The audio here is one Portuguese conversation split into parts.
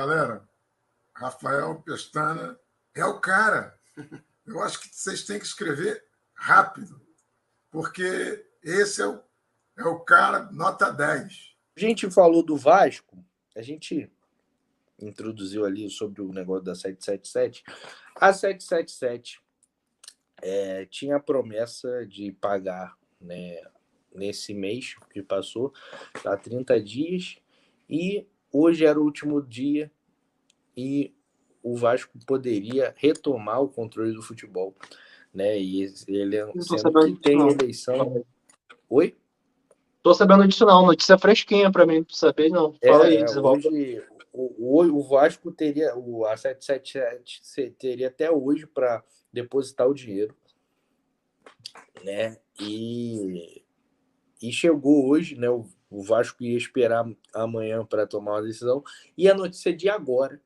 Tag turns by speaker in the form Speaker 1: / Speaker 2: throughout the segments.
Speaker 1: Galera, Rafael Pestana é o cara. Eu acho que vocês têm que escrever rápido, porque esse é o cara nota 10.
Speaker 2: A gente falou do Vasco, a gente introduziu ali sobre o negócio da 777. A 777 tinha a promessa de pagar, né, nesse mês que passou, há 30 dias, e hoje era o último dia e o Vasco poderia retomar o controle do futebol, né? E ele, sendo que tem eleição. Oi?
Speaker 3: Tô sabendo disso não, notícia fresquinha pra mim saber, não. Fala aí, desenvolve.
Speaker 2: Hoje o Vasco teria, a 777 teria até hoje para depositar o dinheiro, né? E chegou hoje, né? O Vasco ia esperar amanhã para tomar uma decisão, e a notícia de agora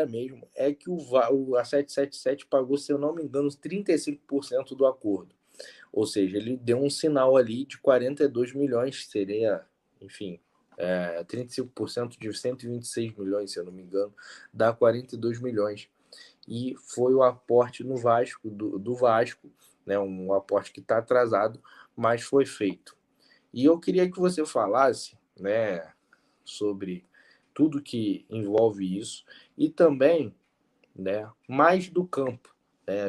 Speaker 2: mesmo, é que a 777 pagou, se eu não me engano, 35% do acordo. Ou seja, ele deu um sinal ali de 42 milhões, seria, enfim, 35% de 126 milhões, se eu não me engano, dá 42 milhões. E foi o aporte no Vasco, do Vasco, né, um aporte que está atrasado, mas foi feito. E eu queria que você falasse, né, sobre tudo que envolve isso e também, né, mais do campo.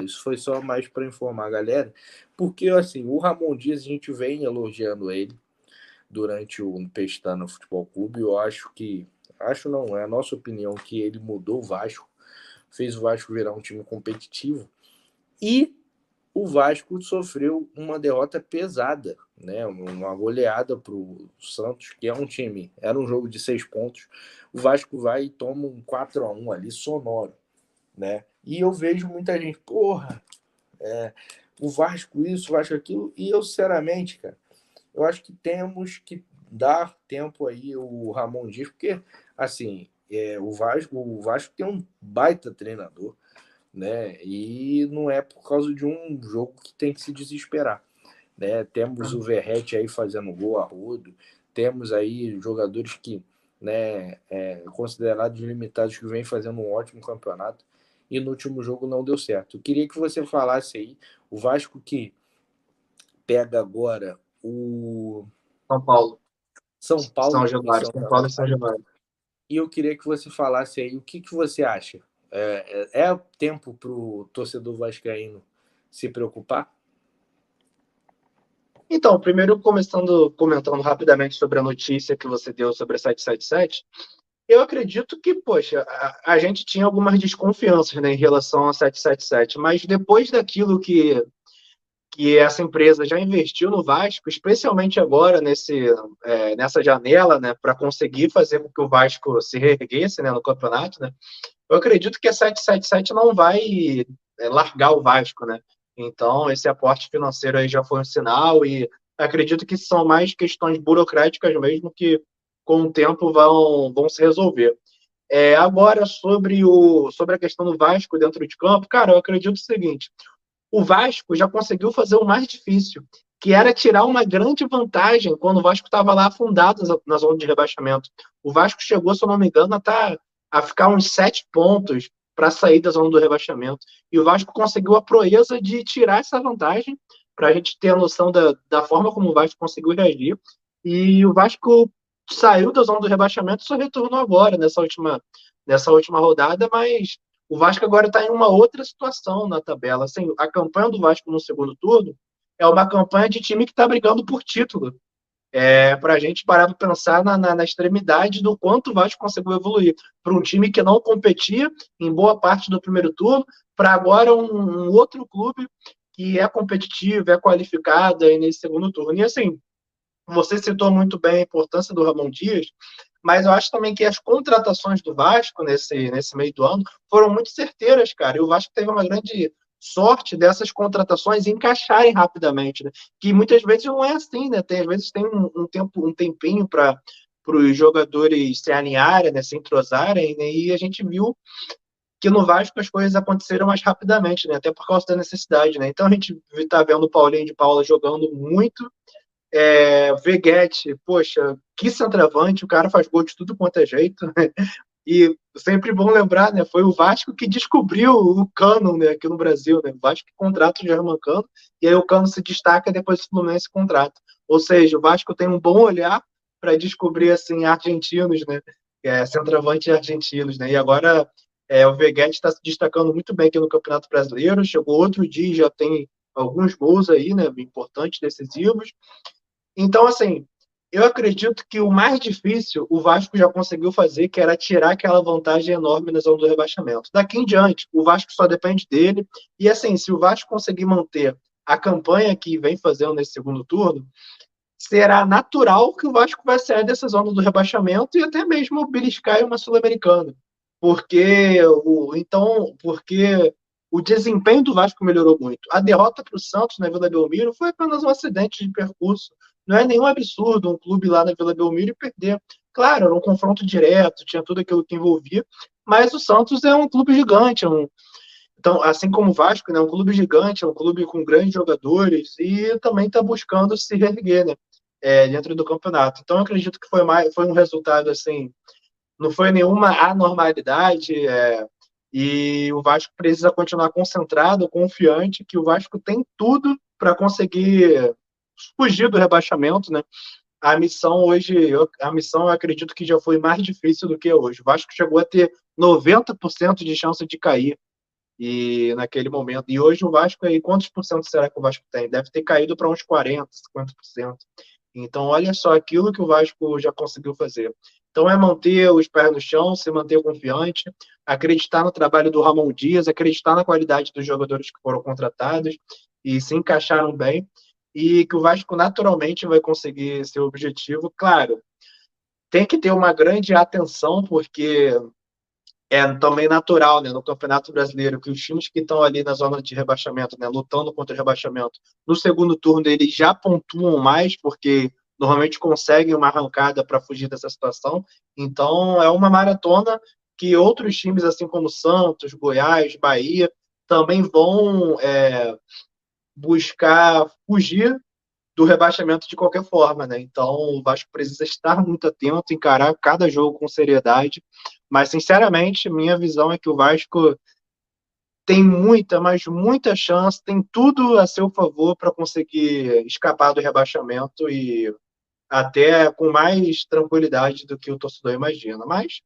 Speaker 2: Isso foi só mais para informar a galera, porque assim, o Ramon Dias, a gente vem elogiando ele durante o Pestana Futebol Clube. Eu acho não, é a nossa opinião, que ele mudou o Vasco, fez o Vasco virar um time competitivo, e o Vasco sofreu uma derrota pesada, né? Uma goleada para o Santos, que é um time, era um jogo de 6 pontos, o Vasco vai e toma um 4-1 ali, sonoro, né? E eu vejo muita gente, o Vasco isso, o Vasco aquilo, e eu, sinceramente, cara, eu acho que temos que dar tempo aí o Ramon Dias, porque, assim, o Vasco tem um baita treinador, né? E não é por causa de um jogo que tem que se desesperar, né? Temos o Verratti aí fazendo gol a rodo, temos aí jogadores que, né, considerados limitados, que vem fazendo um ótimo campeonato, e no último jogo não deu certo. Eu queria que você falasse aí, o Vasco que pega agora o
Speaker 3: São Paulo.
Speaker 2: São Paulo.
Speaker 3: São Paulo e São Januário.
Speaker 2: E eu queria que você falasse aí o que você acha. É tempo para o torcedor vascaíno se preocupar?
Speaker 3: Então, primeiro comentando rapidamente sobre a notícia que você deu sobre a 777, eu acredito que, poxa, a gente tinha algumas desconfianças, né, em relação a 777, mas depois daquilo que essa empresa já investiu no Vasco, especialmente agora nessa janela, né, para conseguir fazer com que o Vasco se reerguesse, né, no campeonato, né, eu acredito que a 777 não vai largar o Vasco, né? Então, esse aporte financeiro aí já foi um sinal, e acredito que são mais questões burocráticas mesmo, que com o tempo vão se resolver. Agora, sobre a questão do Vasco dentro de campo, cara, eu acredito o seguinte: o Vasco já conseguiu fazer o mais difícil, que era tirar uma grande vantagem quando o Vasco estava lá afundado na zona de rebaixamento. O Vasco chegou, se eu não me engano, a ficar uns 7 pontos para sair da zona do rebaixamento. E o Vasco conseguiu a proeza de tirar essa vantagem, para a gente ter a noção da forma como o Vasco conseguiu reagir. E o Vasco saiu da zona do rebaixamento e só retornou agora, nessa última rodada, mas o Vasco agora está em uma outra situação na tabela. Assim, a campanha do Vasco no segundo turno é uma campanha de time que está brigando por título. Para a gente parar para pensar na extremidade do quanto o Vasco conseguiu evoluir. Para um time que não competia em boa parte do primeiro turno, para agora um outro clube que é competitivo, é qualificado aí nesse segundo turno. E assim, você citou muito bem a importância do Ramon Dias, mas eu acho também que as contratações do Vasco nesse meio do ano foram muito certeiras, cara. E o Vasco teve uma grande sorte dessas contratações encaixarem rapidamente, né? Que muitas vezes não é assim, né? Às vezes tem um tempinho para os jogadores se alinharem, né? Se entrosarem, né? E a gente viu que no Vasco as coisas aconteceram mais rapidamente, né? Até por causa da necessidade, né? Então a gente está vendo o Paulinho de Paula jogando muito. Veguete, poxa, que centroavante, o cara faz gol de tudo quanto é jeito, né? E sempre bom lembrar, né? Foi o Vasco que descobriu o Cano, né, aqui no Brasil, né? O Vasco que contrata o Germán Cano, e aí o Cano se destaca e depois o Fluminense contrata. Ou seja, o Vasco tem um bom olhar para descobrir assim argentinos, né? Centroavante argentinos, né? E agora o Veguete está se destacando muito bem aqui no Campeonato Brasileiro. Chegou outro dia, já tem alguns gols aí, né? Importantes, decisivos. Então, assim, eu acredito que o mais difícil o Vasco já conseguiu fazer, que era tirar aquela vantagem enorme na zona do rebaixamento. Daqui em diante, o Vasco só depende dele. E assim, se o Vasco conseguir manter a campanha que vem fazendo nesse segundo turno, será natural que o Vasco vai sair dessa zona do rebaixamento e até mesmo beliscar uma Sul-Americana. Porque o desempenho do Vasco melhorou muito. A derrota para o Santos na Vila Belmiro foi apenas um acidente de percurso. Não é nenhum absurdo um clube lá na Vila Belmiro perder. Claro, era um confronto direto, tinha tudo aquilo que envolvia, mas o Santos é um clube gigante, então, assim como o Vasco, né, é um clube gigante, é um clube com grandes jogadores e também está buscando se reerguer, né, dentro do campeonato. Então, eu acredito que foi um resultado assim, não foi nenhuma anormalidade, e o Vasco precisa continuar concentrado, confiante, que o Vasco tem tudo para conseguir fugir do rebaixamento, né? A missão eu acredito que já foi mais difícil do que hoje. O Vasco chegou a ter 90% de chance de cair e naquele momento. E hoje o Vasco aí, quantos por cento será que o Vasco tem? Deve ter caído para uns 40, 50%. Então, olha só aquilo que o Vasco já conseguiu fazer. Então, é manter os pés no chão, se manter confiante, acreditar no trabalho do Ramon Dias, acreditar na qualidade dos jogadores que foram contratados e se encaixaram bem, e que o Vasco naturalmente vai conseguir seu objetivo. Claro, tem que ter uma grande atenção, porque é também natural, né, no Campeonato Brasileiro, que os times que estão ali na zona de rebaixamento, né, lutando contra o rebaixamento, no segundo turno eles já pontuam mais, porque normalmente conseguem uma arrancada para fugir dessa situação. Então, é uma maratona que outros times, assim como Santos, Goiás, Bahia, também vão buscar fugir do rebaixamento de qualquer forma, né? Então, o Vasco precisa estar muito atento, encarar cada jogo com seriedade. Mas, sinceramente, minha visão é que o Vasco tem muita, mas muita chance, tem tudo a seu favor para conseguir escapar do rebaixamento e até com mais tranquilidade do que o torcedor imagina. Mas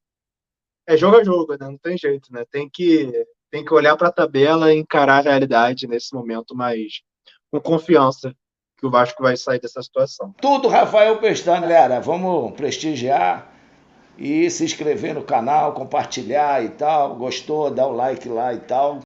Speaker 3: é jogo a jogo, né? Não tem jeito, né? Tem que olhar para a tabela e encarar a realidade nesse momento, mas com confiança que o Vasco vai sair dessa situação.
Speaker 4: Tudo Rafael Pestana, galera. Vamos prestigiar e se inscrever no canal, compartilhar e tal. Gostou? Dá o like lá e tal.